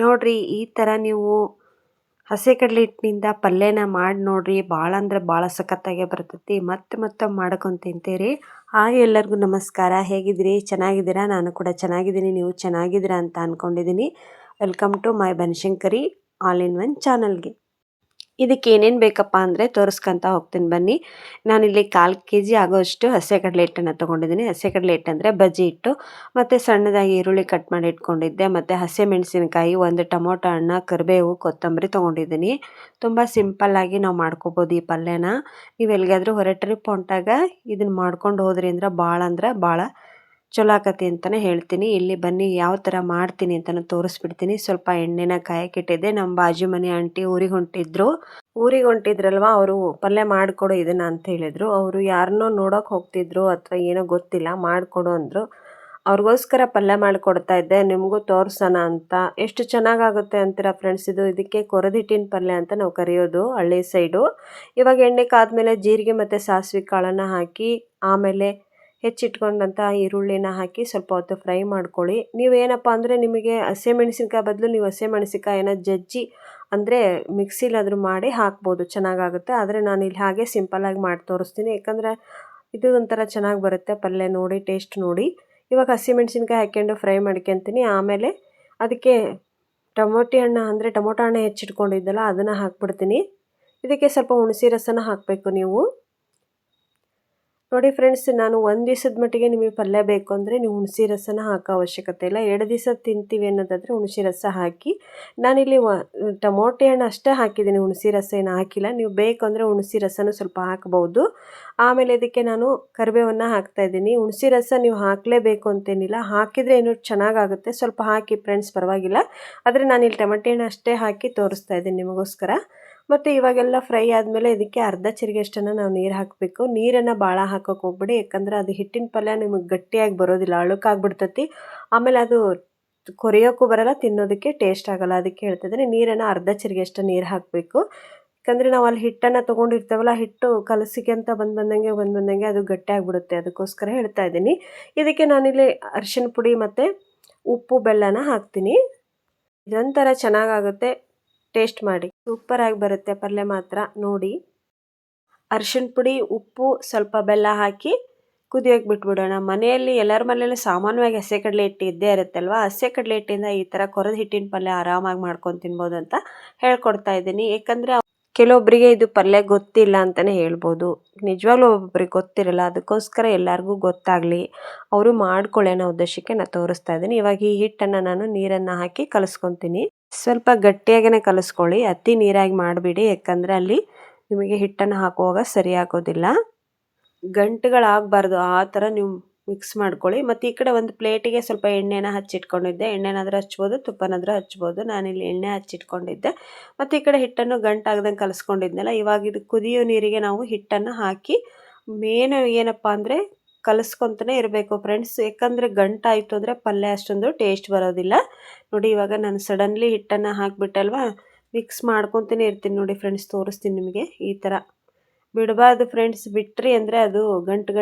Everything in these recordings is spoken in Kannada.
ನೋಡ್ರಿ ಈ ಥರ ನೀವು ಹಸಿ ಕಡಲೆ ಹಿಟ್ಟಿನಿಂದ ಪಲ್ಯನ ಮಾಡಿ ನೋಡ್ರಿ. ಭಾಳ ಅಂದ್ರೆ ಭಾಳ ಸಖತ್ತಾಗೆ ಬರ್ತೈತಿ. ಮತ್ತೆ ಮಾಡ್ಕೊಂಡು ತಿಂತೀರಿ. ಹಾಯ್ ಎಲ್ಲರಿಗೂ ನಮಸ್ಕಾರ. ಹೇಗಿದ್ದೀರಿ? ಚೆನ್ನಾಗಿದ್ದೀರಾ? ನಾನು ಕೂಡ ಚೆನ್ನಾಗಿದ್ದೀನಿ. ನೀವು ಚೆನ್ನಾಗಿದ್ದೀರಾ ಅಂತ ಅಂದ್ಕೊಂಡಿದ್ದೀನಿ. Welcome to my Banashankari all in one ಚಾನಲ್ಗೆ. ಇದಕ್ಕೆ ಏನೇನು ಬೇಕಪ್ಪ ಅಂದರೆ ತೋರಿಸ್ಕೊಂತ ಹೋಗ್ತೀನಿ ಬನ್ನಿ. ನಾನಿಲ್ಲಿ 1/4 kg ಆಗೋಷ್ಟು ಹಸಿ ಕಡಲೆ ಹಿಟ್ಟನ್ನು ತೊಗೊಂಡಿದ್ದೀನಿ. ಹಸಿ ಕಡಲೆ ಹಿಟ್ಟು ಅಂದರೆ ಬಜ್ಜಿ ಹಿಟ್ಟು. ಮತ್ತು ಸಣ್ಣದಾಗಿ ಈರುಳ್ಳಿ ಕಟ್ ಮಾಡಿ ಇಟ್ಕೊಂಡಿದ್ದೆ. ಮತ್ತು ಹಸಿಮೆಣಸಿನಕಾಯಿ, 1 ಟೊಮೊಟೊ ಹಣ್ಣು, ಕರಿಬೇವು, ಕೊತ್ತಂಬರಿ ತೊಗೊಂಡಿದ್ದೀನಿ. ತುಂಬ ಸಿಂಪಲ್ಲಾಗಿ ನಾವು ಮಾಡ್ಕೋಬೋದು ಈ ಪಲ್ಯನ. ನೀವು ಎಲ್ಲಿಗಾದ್ರೂ ಹೊರ ಟ್ರಿಪ್ ಹೊಂಟಾಗ ಇದನ್ನು ಮಾಡ್ಕೊಂಡು ಹೋದ್ರಿ ಅಂದ್ರೆ ಭಾಳ ಚಲೋ ಆಕತಿ ಅಂತಲೇ ಹೇಳ್ತೀನಿ. ಇಲ್ಲಿ ಬನ್ನಿ ಯಾವ ಥರ ಮಾಡ್ತೀನಿ ಅಂತಲೂ ತೋರಿಸ್ಬಿಡ್ತೀನಿ. ಸ್ವಲ್ಪ ಎಣ್ಣೆನ ಕಾಯಕ್ಕಿಟ್ಟಿದ್ದೆ. ನಮ್ಮ ಬಾಜು ಮನೆ ಆಂಟಿ ಊರಿಗೆ ಹೊಂಟಿದ್ರಲ್ವ, ಅವರು ಪಲ್ಯ ಮಾಡಿಕೊಡು ಇದನ್ನು ಅಂತ ಹೇಳಿದರು. ಅವರು ಯಾರನ್ನೋ ನೋಡೋಕೆ ಹೋಗ್ತಿದ್ರು ಅಥವಾ ಏನೋ ಗೊತ್ತಿಲ್ಲ, ಮಾಡಿಕೊಡು ಅಂದರು. ಅವ್ರಿಗೋಸ್ಕರ ಪಲ್ಯ ಮಾಡಿಕೊಡ್ತಾ ಇದ್ದೆ, ನಿಮಗೂ ತೋರಿಸೋಣ ಅಂತ. ಎಷ್ಟು ಚೆನ್ನಾಗಾಗುತ್ತೆ ಅಂತೀರಾ ಫ್ರೆಂಡ್ಸ್. ಇದಕ್ಕೆ ಕೊರದು ಹಿಟ್ಟಿನ ಪಲ್ಯ ಅಂತ ನಾವು ಕರೆಯೋದು ಹಳ್ಳಿ ಸೈಡು. ಇವಾಗ ಎಣ್ಣೆ ಕಾದ್ಮೇಲೆ ಜೀರಿಗೆ ಮತ್ತು ಸಾಸಿವೆ ಕಾಳನ್ನು ಹಾಕಿ, ಆಮೇಲೆ ಹೆಚ್ಚಿಟ್ಕೊಂಡಂಥ ಈರುಳ್ಳಿನ ಹಾಕಿ ಸ್ವಲ್ಪ ಹೊತ್ತು ಫ್ರೈ ಮಾಡ್ಕೊಳ್ಳಿ. ನೀವೇನಪ್ಪ ಅಂದರೆ ನಿಮಗೆ ಹಸಿಮೆಣಸಿನ್ಕಾಯಿ ಬದಲು ನೀವು ಹಸಿಮೆಣಸಿನ್ಕಾಯಿನ ಜಜ್ಜಿ ಅಂದರೆ ಮಿಕ್ಸಿಲಾದರೂ ಮಾಡಿ ಹಾಕ್ಬೋದು, ಚೆನ್ನಾಗಾಗುತ್ತೆ. ಆದರೆ ನಾನಿಲ್ಲಿ ಹಾಗೆ ಸಿಂಪಲ್ಲಾಗಿ ಮಾಡಿ ತೋರಿಸ್ತೀನಿ, ಯಾಕಂದರೆ ಇದು ಒಂಥರ ಚೆನ್ನಾಗಿ ಬರುತ್ತೆ ಪಲ್ಯ. ನೋಡಿ, ಟೇಸ್ಟ್ ನೋಡಿ. ಇವಾಗ ಹಸಿಮೆಣಸಿನ್ಕಾಯಿ ಹಾಕ್ಕೊಂಡು ಫ್ರೈ ಮಾಡ್ಕೊತೀನಿ. ಆಮೇಲೆ ಅದಕ್ಕೆ ಟೊಮೊಟೊ ಹಣ್ಣು ಹೆಚ್ಚಿಟ್ಕೊಂಡಿದ್ದಲ್ಲ ಅದನ್ನು ಹಾಕ್ಬಿಡ್ತೀನಿ. ಇದಕ್ಕೆ ಸ್ವಲ್ಪ ಹುಣಸೆ ರಸನ ಹಾಕಬೇಕು ನೀವು. ನೋಡಿ ಫ್ರೆಂಡ್ಸ್, ನಾನು 1 ದಿವಸದ ಮಟ್ಟಿಗೆ ನಿಮಗೆ ಪಲ್ಯ ಬೇಕು ಅಂದರೆ ನೀವು ಹುಣಸೆ ರಸನ ಹಾಕೋ ಅವಶ್ಯಕತೆ ಇಲ್ಲ. 2 ದಿವಸ ತಿಂತೀವಿ ಅನ್ನೋದಾದರೆ ಹುಣಸೆ ರಸ ಹಾಕಿ. ನಾನಿಲ್ಲಿ ಟೊಮೊಟೊ ಹಣ್ಣು ಅಷ್ಟೇ ಹಾಕಿದ್ದೀನಿ, ಹುಣಸೆ ರಸ ಏನು ಹಾಕಿಲ್ಲ. ನೀವು ಬೇಕು ಅಂದರೆ ಹುಣಸೆ ರಸನೂ ಸ್ವಲ್ಪ ಹಾಕ್ಬೋದು. ಆಮೇಲೆ ಇದಕ್ಕೆ ನಾನು ಕರಿಬೇವನ್ನು ಹಾಕ್ತಾಯಿದ್ದೀನಿ. ಹುಣಸೆ ರಸ ನೀವು ಹಾಕಲೇಬೇಕು ಅಂತೇನಿಲ್ಲ, ಹಾಕಿದರೆ ಇನ್ನೂ ಚೆನ್ನಾಗಾಗುತ್ತೆ. ಸ್ವಲ್ಪ ಹಾಕಿ ಫ್ರೆಂಡ್ಸ್, ಪರವಾಗಿಲ್ಲ. ಆದರೆ ನಾನಿಲ್ಲಿ ಟೊಮೊಟೊ ಹಣ್ಣು ಅಷ್ಟೇ ಹಾಕಿ ತೋರಿಸ್ತಾ ಇದ್ದೀನಿ ನಿಮಗೋಸ್ಕರ. ಮತ್ತು ಇವಾಗೆಲ್ಲ ಫ್ರೈ ಆದಮೇಲೆ ಇದಕ್ಕೆ ಅರ್ಧ ಚಿರಿಗೆಷ್ಟನ್ನು ನಾವು ನೀರು ಹಾಕಬೇಕು. ನೀರನ್ನು ಭಾಳ ಹಾಕೋಕೆ ಹೋಗ್ಬೇಡಿ, ಯಾಕಂದ್ರೆ ಅದು ಹಿಟ್ಟಿನ ಪಲ್ಯ ನಿಮಗೆ ಗಟ್ಟಿಯಾಗಿ ಬರೋದಿಲ್ಲ, ಅಳುಕಾಗ್ಬಿಡ್ತೈತಿ. ಆಮೇಲೆ ಅದು ಕೊರಿಯೋಕ್ಕೂ ಬರೋಲ್ಲ, ತಿನ್ನೋದಕ್ಕೆ ಟೇಸ್ಟ್ ಆಗೋಲ್ಲ. ಅದಕ್ಕೆ ಹೇಳ್ತಿದ್ದೀನಿ, ನೀರನ್ನು ಅರ್ಧ ಚಿರಿಗೆಷ್ಟು ನೀರು ಹಾಕಬೇಕು. ಯಾಕಂದರೆ ನಾವು ಅಲ್ಲಿ ಹಿಟ್ಟನ್ನು ತೊಗೊಂಡಿರ್ತೇವಲ್ಲ, ಹಿಟ್ಟು ಕಲಸಿಗೆ ಬಂದಂಗೆ ಅದು ಗಟ್ಟಿಯಾಗಿಬಿಡುತ್ತೆ. ಅದಕ್ಕೋಸ್ಕರ ಹೇಳ್ತಾ ಇದ್ದೀನಿ. ಇದಕ್ಕೆ ನಾನಿಲ್ಲಿ ಅರಿಶಿನ ಪುಡಿ ಮತ್ತು ಉಪ್ಪು ಬೆಲ್ಲನ ಹಾಕ್ತೀನಿ. ಇದೊಂಥರ ಚೆನ್ನಾಗಾಗುತ್ತೆ, ಟೇಸ್ಟ್ ಮಾಡಿ. ಸೂಪರಾಗಿ ಬರುತ್ತೆ ಪಲ್ಯ ಮಾತ್ರ. ನೋಡಿ, ಅರಿಶಿನ ಪುಡಿ, ಉಪ್ಪು, ಸ್ವಲ್ಪ ಬೆಲ್ಲ ಹಾಕಿ ಕುದಿಯೋಕೆ ಬಿಟ್ಬಿಡೋಣ. ಮನೆಯಲ್ಲಿ ಎಲ್ಲರ ಮನೆಯಲ್ಲೂ ಸಾಮಾನ್ಯವಾಗಿ ಹಸಿ ಕಡಲೆ ಹಿಟ್ಟು ಇದ್ದೇ ಇರುತ್ತಲ್ವ. ಹಸಿ ಕಡಲೆ ಹಿಟ್ಟಿಂದ ಈ ಥರ ಕೊರದು ಹಿಟ್ಟಿನ ಪಲ್ಯ ಆರಾಮಾಗಿ ಮಾಡ್ಕೊಂಡು ತಿನ್ಬೋದು ಅಂತ ಹೇಳ್ಕೊಡ್ತಾ ಇದ್ದೀನಿ. ಯಾಕಂದರೆ ಕೆಲವೊಬ್ಬರಿಗೆ ಇದು ಪಲ್ಯ ಗೊತ್ತಿಲ್ಲ ಅಂತಲೇ ಹೇಳ್ಬೋದು. ನಿಜವಾಗ್ಲೂ ಒಬ್ಬೊಬ್ರಿಗೆ ಗೊತ್ತಿರಲ್ಲ. ಅದಕ್ಕೋಸ್ಕರ ಎಲ್ಲರಿಗೂ ಗೊತ್ತಾಗಲಿ, ಅವರು ಮಾಡ್ಕೊಳ್ಳೋ ಅನ್ನೋ ಉದ್ದೇಶಕ್ಕೆ ನಾನು ತೋರಿಸ್ತಾ ಇದ್ದೀನಿ. ಇವಾಗ ಈ ಹಿಟ್ಟನ್ನು ನಾನು ನೀರನ್ನು ಹಾಕಿ ಕಲಿಸ್ಕೊತೀನಿ. ಸ್ವಲ್ಪ ಗಟ್ಟಿಯಾಗೇ ಕಲಿಸ್ಕೊಳ್ಳಿ, ಅತಿ ನೀರಾಗಿ ಮಾಡಿಬಿಡಿ. ಯಾಕಂದರೆ ಅಲ್ಲಿ ನಿಮಗೆ ಹಿಟ್ಟನ್ನು ಹಾಕುವಾಗ ಸರಿ ಆಗೋದಿಲ್ಲ, ಗಂಟುಗಳಾಗಬಾರ್ದು. ಆ ಥರ ನೀವು ಮಿಕ್ಸ್ ಮಾಡ್ಕೊಳ್ಳಿ. ಮತ್ತು ಈ ಕಡೆ ಒಂದು ಪ್ಲೇಟಿಗೆ ಸ್ವಲ್ಪ ಎಣ್ಣೆನ ಹಚ್ಚಿಟ್ಕೊಂಡಿದ್ದೆ. ಎಣ್ಣೆನಾದರೂ ಹಚ್ಬೋದು, ತುಪ್ಪನಾದರೂ ಹಚ್ಬೋದು. ನಾನಿಲ್ಲಿ ಎಣ್ಣೆ ಹಚ್ಚಿಟ್ಕೊಂಡಿದ್ದೆ. ಮತ್ತು ಈ ಕಡೆ ಹಿಟ್ಟನ್ನು ಗಂಟಾಗ್ದಂಗೆ ಕಲಿಸ್ಕೊಂಡಿದ್ನಲ್ಲ. ಇವಾಗ ಇದು ಕುದಿಯೋ ನೀರಿಗೆ ನಾವು ಹಿಟ್ಟನ್ನು ಹಾಕಿ ಮೇನು ಏನಪ್ಪ ಅಂದರೆ ಕಲಿಸ್ಕೊತಾನೆ ಇರಬೇಕು ಫ್ರೆಂಡ್ಸ್. ಯಾಕಂದರೆ ಗಂಟಾಯಿತು ಅಂದರೆ ಪಲ್ಯ ಅಷ್ಟೊಂದು ಟೇಸ್ಟ್ ಬರೋದಿಲ್ಲ. ನೋಡಿ, ಇವಾಗ ನಾನು ಸಡನ್ಲಿ ಹಿಟ್ಟನ್ನು ಹಾಕಿಬಿಟ್ಟಲ್ವ, ಮಿಕ್ಸ್ ಮಾಡ್ಕೊತಾನೆ ಇರ್ತೀನಿ. ನೋಡಿ ಫ್ರೆಂಡ್ಸ್, ತೋರಿಸ್ತೀನಿ ನಿಮಗೆ. ಈ ಥರ ಬಿಡಬಾರ್ದು ಫ್ರೆಂಡ್ಸ್, ಬಿಟ್ರಿ ಅಂದರೆ ಅದು ಗಂಟು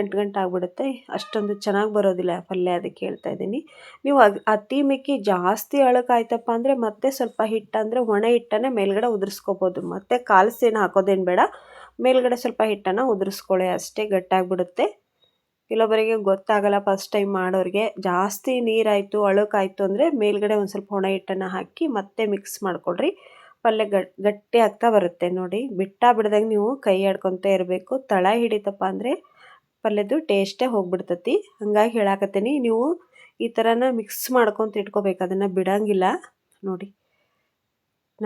ಆಗಿಬಿಡುತ್ತೆ, ಅಷ್ಟೊಂದು ಚೆನ್ನಾಗಿ ಬರೋದಿಲ್ಲ ಪಲ್ಯ. ಅದಕ್ಕೆ ಹೇಳ್ತಾ ಇದ್ದೀನಿ. ನೀವು ಅತಿ ಮಿಕ್ಕಿ ಜಾಸ್ತಿ ಅಳಕಾಯ್ತಪ್ಪ ಅಂದರೆ ಮತ್ತೆ ಸ್ವಲ್ಪ ಹಿಟ್ಟು ಅಂದರೆ ಒಣ ಹಿಟ್ಟನ್ನು ಮೇಲ್ಗಡೆ ಉದುರಿಸ್ಕೋಬೋದು. ಮತ್ತು ಕಾಲ್ಸೇನು ಹಾಕೋದೇನು ಬೇಡ, ಮೇಲ್ಗಡೆ ಸ್ವಲ್ಪ ಹಿಟ್ಟನ್ನು ಉದುರಿಸ್ಕೊಳ್ಳಿ ಅಷ್ಟೇ, ಗಟ್ಟಾಗಿಬಿಡುತ್ತೆ. ಕೆಲವೊಬ್ಬರಿಗೆ ಗೊತ್ತಾಗಲ್ಲ, ಫಸ್ಟ್ ಟೈಮ್ ಮಾಡೋರಿಗೆ. ಜಾಸ್ತಿ ನೀರಾಯಿತು, ಅಳುಕಾಯಿತು ಅಂದರೆ ಮೇಲ್ಗಡೆ ಒಂದು ಸ್ವಲ್ಪ ಒಣ ಹಿಟ್ಟನ್ನು ಹಾಕಿ ಮತ್ತೆ ಮಿಕ್ಸ್ ಮಾಡಿಕೊಡ್ರಿ. ಪಲ್ಯ ಗಟ್ಟಿ ಆಗ್ತಾ ಬರುತ್ತೆ. ನೋಡಿ, ಬಿಡ್ದಂಗೆ ನೀವು ಕೈ ಆಡ್ಕೊತ ಇರಬೇಕು. ತಳ ಹಿಡಿತಪ್ಪ ಅಂದರೆ ಪಲ್ಯದ್ದು ಟೇಸ್ಟೇ ಹೋಗ್ಬಿಡ್ತತಿ. ಹಾಗಾಗಿ ಹೇಳಾಕತ್ತೀನಿ, ನೀವು ಈ ಥರನ ಮಿಕ್ಸ್ ಮಾಡ್ಕೊತ ಇಟ್ಕೋಬೇಕು, ಅದನ್ನು ಬಿಡೋಂಗಿಲ್ಲ. ನೋಡಿ,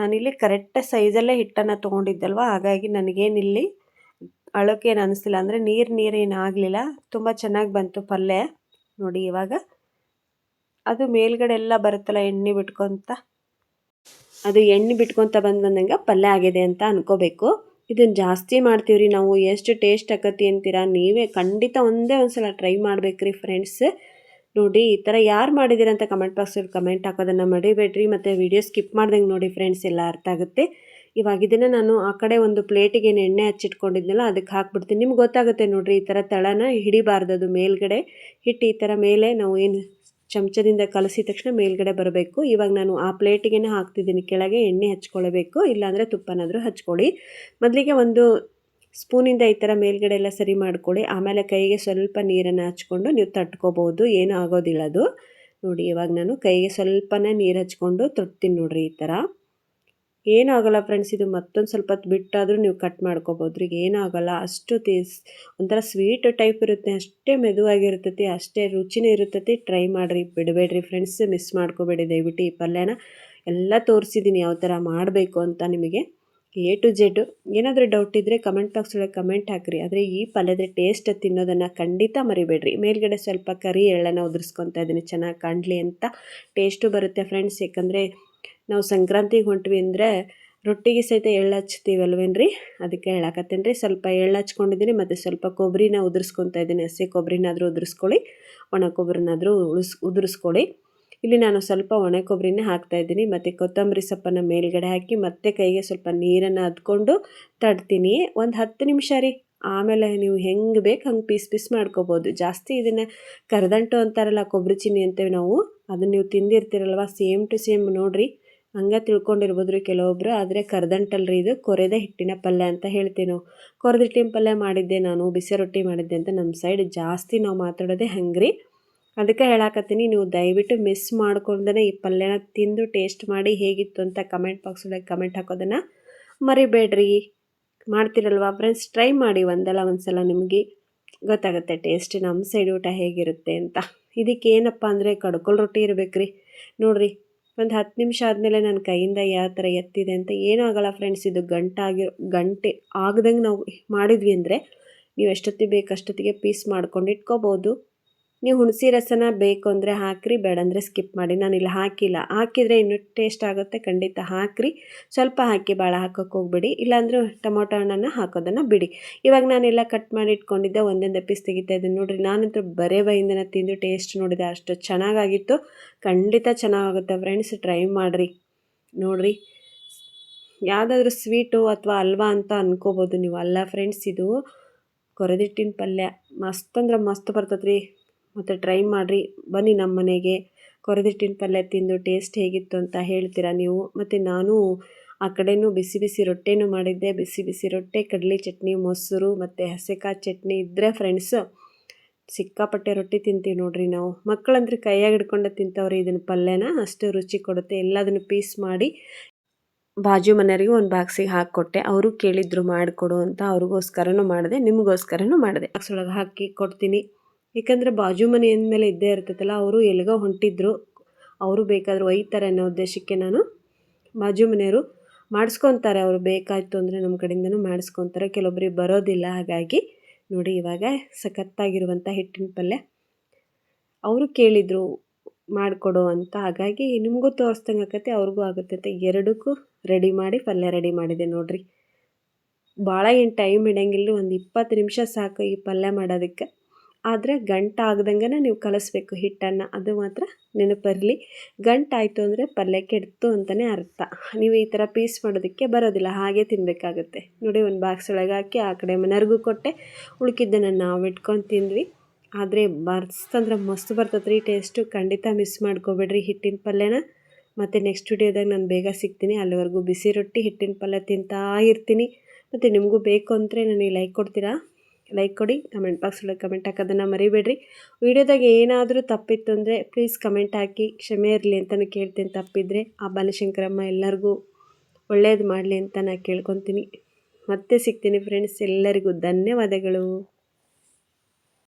ನಾನಿಲ್ಲಿ ಕರೆಕ್ಟ್ ಸೈಜಲ್ಲೇ ಹಿಟ್ಟನ್ನು ತೊಗೊಂಡಿದ್ದಲ್ವ, ಹಾಗಾಗಿ ನನಗೇನಿಲ್ಲಿ ಅಳಕೇನು ಅನಿಸ್ತಿಲ್ಲ. ಅಂದರೆ ನೀರೇನು ಆಗಲಿಲ್ಲ, ತುಂಬ ಚೆನ್ನಾಗಿ ಬಂತು ಪಲ್ಯ. ನೋಡಿ, ಇವಾಗ ಅದು ಮೇಲ್ಗಡೆ ಎಲ್ಲ ಬರುತ್ತಲ್ಲ ಎಣ್ಣೆ ಬಿಟ್ಕೊತ, ಅದು ಎಣ್ಣೆ ಬಿಟ್ಕೊತ ಬಂದಂಗೆ ಪಲ್ಯ ಆಗಿದೆ ಅಂತ ಅನ್ಕೋಬೇಕು. ಇದನ್ನು ಜಾಸ್ತಿ ಮಾಡ್ತೀವ್ರಿ ನಾವು. ಎಷ್ಟು ಟೇಸ್ಟ್ ಆಕತಿ ಅಂತೀರಾ ನೀವೇ. ಖಂಡಿತ ಒಂದೇ ಸಲ ಟ್ರೈ ಮಾಡ್ಬೇಕ್ರಿ ಫ್ರೆಂಡ್ಸ್. ನೋಡಿ, ಈ ಥರ ಯಾರು ಮಾಡಿದ್ದೀರ ಅಂತ ಕಮೆಂಟ್ ಬಾಕ್ಸಲ್ಲಿ ಕಮೆಂಟ್ ಹಾಕೋದನ್ನು ಮರಿಬೇಡ್ರಿ. ಮತ್ತು ವಿಡಿಯೋ ಸ್ಕಿಪ್ ಮಾಡ್ದಂಗೆ ನೋಡಿ ಫ್ರೆಂಡ್ಸ್, ಎಲ್ಲ ಅರ್ಥ ಆಗುತ್ತೆ. ಇವಾಗ ಇದನ್ನು ನಾನು ಆ ಕಡೆ ಒಂದು ಪ್ಲೇಟಿಗೆ ಏನು ಎಣ್ಣೆ ಹಚ್ಚಿಟ್ಕೊಂಡಿದ್ನಲ್ಲ ಅದಕ್ಕೆ ಹಾಕ್ಬಿಡ್ತೀನಿ. ನಿಮ್ಗೆ ಗೊತ್ತಾಗುತ್ತೆ ನೋಡಿರಿ, ಈ ಥರ ತಳನ ಹಿಡಿಬಾರ್ದು. ಅದು ಮೇಲ್ಗಡೆ ಹಿಟ್ಟು ಈ ಥರ ಮೇಲೆ ನಾವು ಏನು ಚಮಚದಿಂದ ಕಲಸಿದ ತಕ್ಷಣ ಮೇಲ್ಗಡೆ ಬರಬೇಕು. ಇವಾಗ ನಾನು ಆ ಪ್ಲೇಟಿಗೆ ಹಾಕ್ತಿದ್ದೀನಿ, ಕೆಳಗೆ ಎಣ್ಣೆ ಹಚ್ಕೊಳ್ಬೇಕು, ಇಲ್ಲಾಂದರೆ ತುಪ್ಪನಾದರೂ ಹಚ್ಕೊಳ್ಳಿ. ಮೊದಲಿಗೆ ಒಂದು ಸ್ಪೂನಿಂದ ಈ ಥರ ಮೇಲ್ಗಡೆ ಎಲ್ಲ ಸರಿ ಮಾಡ್ಕೊಳ್ಳಿ. ಆಮೇಲೆ ಕೈಗೆ ಸ್ವಲ್ಪ ನೀರನ್ನು ಹಚ್ಕೊಂಡು ನೀವು ತಟ್ಕೋಬೋದು, ಏನೂ ಆಗೋದಿಲ್ಲ ಅದು. ನೋಡಿ ಇವಾಗ ನಾನು ಕೈಗೆ ಸ್ವಲ್ಪನೇ ನೀರು ಹಚ್ಕೊಂಡು ತೊಟ್ತೀನಿ ನೋಡಿರಿ. ಈ ಥರ ಏನೂ ಆಗೋಲ್ಲ ಫ್ರೆಂಡ್ಸ್. ಇದು ಮತ್ತೊಂದು ಸ್ವಲ್ಪ ಹೊತ್ತು ಬಿಟ್ಟಾದರೂ ನೀವು ಕಟ್ ಮಾಡ್ಕೋಬೋದು. ಈಗ ಏನೂ ಆಗೋಲ್ಲ. ಅಷ್ಟು ಒಂಥರ ಸ್ವೀಟ್ ಟೈಪ್ ಇರುತ್ತೆ, ಅಷ್ಟೇ ಮೆದುವಾಗಿರ್ತೈತಿ, ಅಷ್ಟೇ ರುಚಿನೂ ಇರ್ತೈತಿ. ಟ್ರೈ ಮಾಡಿರಿ, ಬಿಡಬೇಡ್ರಿ ಫ್ರೆಂಡ್ಸ್, ಮಿಸ್ ಮಾಡ್ಕೋಬೇಡಿ ದಯವಿಟ್ಟು. ಈ ಪಲ್ಯನ ಎಲ್ಲ ತೋರಿಸಿದ್ದೀನಿ ಯಾವ ಥರ ಮಾಡಬೇಕು ಅಂತ ನಿಮಗೆ A to Z. ಏನಾದರೂ ಡೌಟ್ ಇದ್ದರೆ ಕಮೆಂಟ್ ಬಾಕ್ಸ್ ಒಳಗೆ ಕಮೆಂಟ್ ಹಾಕಿರಿ. ಆದರೆ ಈ ಪಲ್ಯದ ಟೇಸ್ಟ್ ತಿನ್ನೋದನ್ನು ಖಂಡಿತ ಮರಿಬೇಡ್ರಿ. ಮೇಲ್ಗಡೆ ಸ್ವಲ್ಪ ಕರಿ ಎಳ್ಳನ್ನು ಉದುರಿಸ್ಕೊತಾ ಇದ್ದೀನಿ, ಚೆನ್ನಾಗಿ ಕಾಣಲಿ ಅಂತ. ಟೇಸ್ಟು ಬರುತ್ತೆ ಫ್ರೆಂಡ್ಸ್. ಯಾಕಂದರೆ ನಾವು ಸಂಕ್ರಾಂತಿಗೆ ಹೊಂಟ್ವಿ ಅಂದರೆ ರೊಟ್ಟಿಗೆ ಸಹಿತ ಎಳ್ಳು ಹಚ್ತೀವಲ್ವೇನ್ರಿ, ಅದಕ್ಕೆ ಹೇಳಕತ್ತೇನೆ ರೀ. ಸ್ವಲ್ಪ ಎಳ್ಳು ಹಚ್ಕೊಂಡಿದ್ದೀನಿ, ಮತ್ತು ಸ್ವಲ್ಪ ಕೊಬ್ಬರಿನ ಉದುರಿಸ್ಕೊತಾ ಇದ್ದೀನಿ. ಹಸಿ ಕೊಬ್ಬರಿನಾದರೂ ಉದುರಿಸ್ಕೊಳ್ಳಿ, ಒಣ ಕೊಬ್ಬರಿನಾದರೂ ಉದುರಿಸ್ಕೊಳ್ಳಿ. ಇಲ್ಲಿ ನಾನು ಸ್ವಲ್ಪ ಒಣ ಕೊಬ್ಬರಿನೇ ಹಾಕ್ತಾಯಿದ್ದೀನಿ, ಮತ್ತು ಕೊತ್ತಂಬರಿ ಸೊಪ್ಪನ್ನು ಮೇಲ್ಗಡೆ ಹಾಕಿ ಮತ್ತೆ ಕೈಗೆ ಸ್ವಲ್ಪ ನೀರನ್ನು ಅದ್ಕೊಂಡು ತಡ್ತೀನಿ. ಒಂದು 10 ನಿಮಿಷ ರೀ. ಆಮೇಲೆ ನೀವು ಹೆಂಗೆ ಬೇಕು ಹಂಗೆ ಪೀಸ್ ಮಾಡ್ಕೋಬೋದು. ಜಾಸ್ತಿ ಇದನ್ನು ಕರದಂಟು ಅಂತಾರಲ್ಲ, ಕೊಬ್ಬರಿ ಚಿನ್ನಿ ಅಂತೇವೆ ನಾವು, ಅದನ್ನು ನೀವು ತಿಂದಿರ್ತೀರಲ್ವ, ಸೇಮ್ ಟು ಸೇಮ್ ನೋಡಿರಿ. ಹಂಗೆ ತಿಳ್ಕೊಂಡಿರ್ಬೋದು ರೀ ಕೆಲವೊಬ್ಬರು. ಆದರೆ ಕರದಂಟಲ್ರಿ, ಇದು ಕೊರೆದ ಹಿಟ್ಟಿನ ಪಲ್ಯ ಅಂತ ಹೇಳ್ತೀವಿ ನಾವು. ಕೊರೆದ ಹಿಟ್ಟಿನ ಪಲ್ಯ ಮಾಡಿದ್ದೆ ನಾನು, ಬಿಸಿ ರೊಟ್ಟಿ ಮಾಡಿದ್ದೆ ಅಂತ ನಮ್ಮ ಸೈಡ್ ಜಾಸ್ತಿ ನಾವು ಮಾತಾಡೋದೇ ಹಂಗ್ರಿ. ಅದಕ್ಕೆ ಹೇಳಾಕತ್ತೀನಿ, ನೀವು ದಯವಿಟ್ಟು ಮಿಸ್ ಮಾಡ್ಕೊಳ್ದೇ ಈ ಪಲ್ಯನ ತಿಂದು ಟೇಸ್ಟ್ ಮಾಡಿ ಹೇಗಿತ್ತು ಅಂತ ಕಮೆಂಟ್ ಬಾಕ್ಸ್ ಒಳಗೆ ಕಮೆಂಟ್ ಹಾಕೋದನ್ನು ಮರಿಬೇಡ್ರಿ. ಮಾಡ್ತಿರಲ್ವಾ ಫ್ರೆಂಡ್ಸ್, ಟ್ರೈ ಮಾಡಿ ಒಂದಲ್ಲ ಒಂದು ಸಲ, ನಿಮಗೆ ಗೊತ್ತಾಗುತ್ತೆ ಟೇಸ್ಟ್ ನಮ್ಮ ಸೈಡ್ ಊಟ ಹೇಗಿರುತ್ತೆ ಅಂತ. ಇದಕ್ಕೆ ಏನಪ್ಪ ಅಂದರೆ ಕಡ್ಕೊಳ್ ರೊಟ್ಟಿ ಇರಬೇಕ್ರಿ. ನೋಡಿರಿ, ಒಂದು 10 ನಿಮಿಷ ಆದಮೇಲೆ ನನ್ನ ಕೈಯಿಂದ ಯಾವ ಥರ ಎತ್ತಿದೆ ಅಂತ. ಏನೂ ಆಗೋಲ್ಲ ಫ್ರೆಂಡ್ಸ್. ಇದು ಗಂಟೆ ಆಗ್ದಂಗೆ ನಾವು ಮಾಡಿದ್ವಿ ಅಂದರೆ ನೀವು ಎಷ್ಟೊತ್ತಿಗೆ ಬೇಕು ಅಷ್ಟೊತ್ತಿಗೆ ಪೀಸ್ ಮಾಡ್ಕೊಂಡು ಇಟ್ಕೋಬೋದು. ನೀವು ಹುಣಸೆ ರಸನ ಬೇಕು ಅಂದರೆ ಹಾಕಿರಿ, ಬೇಡ ಅಂದರೆ ಸ್ಕಿಪ್ ಮಾಡಿ. ನಾನಿಲ್ಲಿ ಹಾಕಿಲ್ಲ. ಹಾಕಿದರೆ ಇನ್ನೂ ಟೇಸ್ಟ್ ಆಗುತ್ತೆ, ಖಂಡಿತ ಹಾಕಿರಿ. ಸ್ವಲ್ಪ ಹಾಕಿ, ಭಾಳ ಹಾಕೋಕ್ಕೆ ಹೋಗ್ಬೇಡಿ. ಇಲ್ಲಾಂದರೆ ಟೊಮೊಟೊ ಹಣ್ಣನ್ನು ಹಾಕೋದನ್ನು ಬಿಡಿ. ಇವಾಗ ನಾನೆಲ್ಲ ಕಟ್ ಮಾಡಿ ಇಟ್ಕೊಂಡಿದ್ದೆ, ಒಂದೊಂದೇ ಪೀಸ್ ತೆಗಿತಾ ಇದ್ದೀನಿ ನೋಡಿರಿ. ನಾನಂತೂ ಬರೇ ಬೈಯಿಂದನ ತಿಂದು ಟೇಸ್ಟ್ ನೋಡಿದೆ, ಅಷ್ಟು ಚೆನ್ನಾಗಾಗಿತ್ತು. ಖಂಡಿತ ಚೆನ್ನಾಗುತ್ತೆ ಫ್ರೆಂಡ್ಸ್, ಟ್ರೈ ಮಾಡಿರಿ. ನೋಡಿರಿ, ಯಾವುದಾದ್ರೂ ಸ್ವೀಟು ಅಥವಾ ಹಲ್ವಾ ಅಂತ ಅನ್ಕೋಬೋದು ನೀವು. ಅಲ್ಲ ಫ್ರೆಂಡ್ಸ್, ಇದು ಕೊರೆದಿಟ್ಟಿನ ಪಲ್ಯ ಮಸ್ತ್ ಅಂದ್ರೆ ಮಸ್ತ್ ಬರ್ತದೆ ರೀ. ಮತ್ತು ಟ್ರೈ ಮಾಡಿರಿ. ಬನ್ನಿ ನಮ್ಮ ಮನೆಗೆ, ಕೊರೆದಿಟ್ಟಿನ ಪಲ್ಯ ತಿಂದು ಟೇಸ್ಟ್ ಹೇಗಿತ್ತು ಅಂತ ಹೇಳ್ತೀರಾ ನೀವು. ಮತ್ತು ನಾನು ಆ ಕಡೆನೂ ಬಿಸಿ ಬಿಸಿ ರೊಟ್ಟಿನೂ ಮಾಡಿದ್ದೆ. ಬಿಸಿ ಬಿಸಿ ರೊಟ್ಟಿ, ಕಡಲೆ ಚಟ್ನಿ, ಮೊಸರು ಮತ್ತು ಹಸೆಕಾಯಿ ಚಟ್ನಿ ಇದ್ದರೆ ಫ್ರೆಂಡ್ಸು ಸಿಕ್ಕಾಪಟ್ಟೆ ರೊಟ್ಟಿ ತಿಂತೀವಿ ನೋಡಿರಿ ನಾವು. ಮಕ್ಕಳಂದ್ರೆ ಕೈಯಾಗಿ ಹಿಡ್ಕೊಂಡು ತಿಂತವ್ರಿ ಇದನ್ನು ಪಲ್ಯನ, ಅಷ್ಟು ರುಚಿ ಕೊಡುತ್ತೆ. ಎಲ್ಲದನ್ನು ಪೀಸ್ ಮಾಡಿ ಬಾಜು ಮನೆಯವರಿಗೆ ಒಂದು ಬಾಕ್ಸಿಗೆ ಹಾಕಿಕೊಟ್ಟೆ. ಅವರು ಕೇಳಿದ್ರು ಮಾಡಿಕೊಡು ಅಂತ, ಅವ್ರಿಗೋಸ್ಕರನೂ ಮಾಡಿದೆ, ನಿಮಗೋಸ್ಕರನೂ ಮಾಡಿದೆ. ಬಾಕ್ಸ್ ಒಳಗೆ ಹಾಕಿ ಕೊಡ್ತೀನಿ. ಏಕೆಂದರೆ ಬಾಜು ಮನೆ ಅಂದಮೇಲೆ ಇದ್ದೇ ಇರ್ತೈತಲ್ಲ, ಅವರು ಎಲ್ಲಿಗೋ ಹೊಂಟಿದ್ರು, ಅವರು ಬೇಕಾದರೂ ಒಯ್ತಾರೆ ಅನ್ನೋ ಉದ್ದೇಶಕ್ಕೆ ನಾನು, ಬಾಜು ಮನೆಯವರು ಮಾಡಿಸ್ಕೊತಾರೆ. ಅವರು ಬೇಕಾಯಿತು ಅಂದರೆ ನಮ್ಮ ಕಡೆಯಿಂದನೂ ಮಾಡಿಸ್ಕೊತಾರೆ. ಕೆಲವೊಬ್ಬರಿಗೆ ಬರೋದಿಲ್ಲ. ಹಾಗಾಗಿ ನೋಡಿ, ಇವಾಗ ಸಖತ್ತಾಗಿರುವಂಥ ಹಿಟ್ಟಿನ ಪಲ್ಯ ಅವರು ಕೇಳಿದರು ಮಾಡಿಕೊಡು ಅಂತ. ಹಾಗಾಗಿ ನಿಮಗೂ ತೋರಿಸ್ದಂಗೆ ಆಕೈತೆ, ಅವ್ರಿಗೂ ಆಗುತ್ತೆ ಅಂತ ಎರಡಕ್ಕೂ ರೆಡಿ ಮಾಡಿ ಪಲ್ಯ ರೆಡಿ ಮಾಡಿದೆ ನೋಡಿರಿ. ಭಾಳ ಏನು ಟೈಮ್ ಇಡೋಂಗಿಲ್ಲ, ಒಂದು 20 ನಿಮಿಷ ಸಾಕು ಈ ಪಲ್ಯ ಮಾಡೋದಕ್ಕೆ. ಆದರೆ ಗಂಟಾಗ್ದಂಗೆ ನೀವು ಕಲಿಸ್ಬೇಕು ಹಿಟ್ಟನ್ನು, ಅದು ಮಾತ್ರ ನೆನಪಿರಲಿ. ಗಂಟಾಯಿತು ಅಂದರೆ ಪಲ್ಯ ಕೆಡ್ತು ಅಂತಲೇ ಅರ್ಥ. ನೀವು ಈ ಥರ ಪೀಸ್ ಮಾಡೋದಕ್ಕೆ ಬರೋದಿಲ್ಲ, ಹಾಗೆ ತಿನ್ನಬೇಕಾಗುತ್ತೆ. ನೋಡಿ, ಒಂದು ಬಾಕ್ಸ್ ಒಳಗೆ ಹಾಕಿ ಆ ಕಡೆ ಮನೆಯವ್ರಿಗೂ ಕೊಟ್ಟೆ, ಉಳ್ಕಿದ್ದನ್ನು ನಾವು ಇಟ್ಕೊಂಡು ತಿಂದ್ವಿ. ಆದರೆ ಮಸ್ತ್ ಅಂದ್ರೆ ಮಸ್ತ್ ಬರ್ತದೆ ರೀ ಟೇಸ್ಟು. ಖಂಡಿತ ಮಿಸ್ ಮಾಡ್ಕೋಬೇಡ್ರಿ ಹಿಟ್ಟಿನ ಪಲ್ಯನ. ಮತ್ತು ನೆಕ್ಸ್ಟ್ ವಿಡಿಯೋದಾಗ ನಾನು ಬೇಗ ಸಿಗ್ತೀನಿ. ಅಲ್ಲಿವರೆಗೂ ಬಿಸಿ ರೊಟ್ಟಿ, ಹಿಟ್ಟಿನ ಪಲ್ಯ ತಿಂತಾ ಇರ್ತೀನಿ. ಮತ್ತು ನಿಮಗೂ ಬೇಕು ಅಂದರೆ ನನಗೆ ಲೈಕ್ ಕೊಡ್ತೀರಾ? ಲೈಕ್ ಕೊಡಿ, ಕಮೆಂಟ್ ಬಾಕ್ಸ್ ಒಳಗೆ ಕಮೆಂಟ್ ಹಾಕೋದನ್ನು ಮರಿಬೇಡ್ರಿ. ವಿಡಿಯೋದಾಗ ಏನಾದರೂ ತಪ್ಪಿತ್ತು ಅಂದರೆ ಪ್ಲೀಸ್ ಕಮೆಂಟ್ ಹಾಕಿ ಕ್ಷಮೆ ಇರಲಿ ಅಂತಲೂ ಕೇಳ್ತೀನಿ. ತಪ್ಪಿದರೆ ಆ ಬನಶಂಕರಮ್ಮ ಎಲ್ಲರಿಗೂ ಒಳ್ಳೇದು ಮಾಡಲಿ ಅಂತ ನಾನು ಕೇಳ್ಕೊತೀನಿ. ಮತ್ತೆ ಸಿಗ್ತೀನಿ ಫ್ರೆಂಡ್ಸ್. ಎಲ್ಲರಿಗೂ ಧನ್ಯವಾದಗಳು.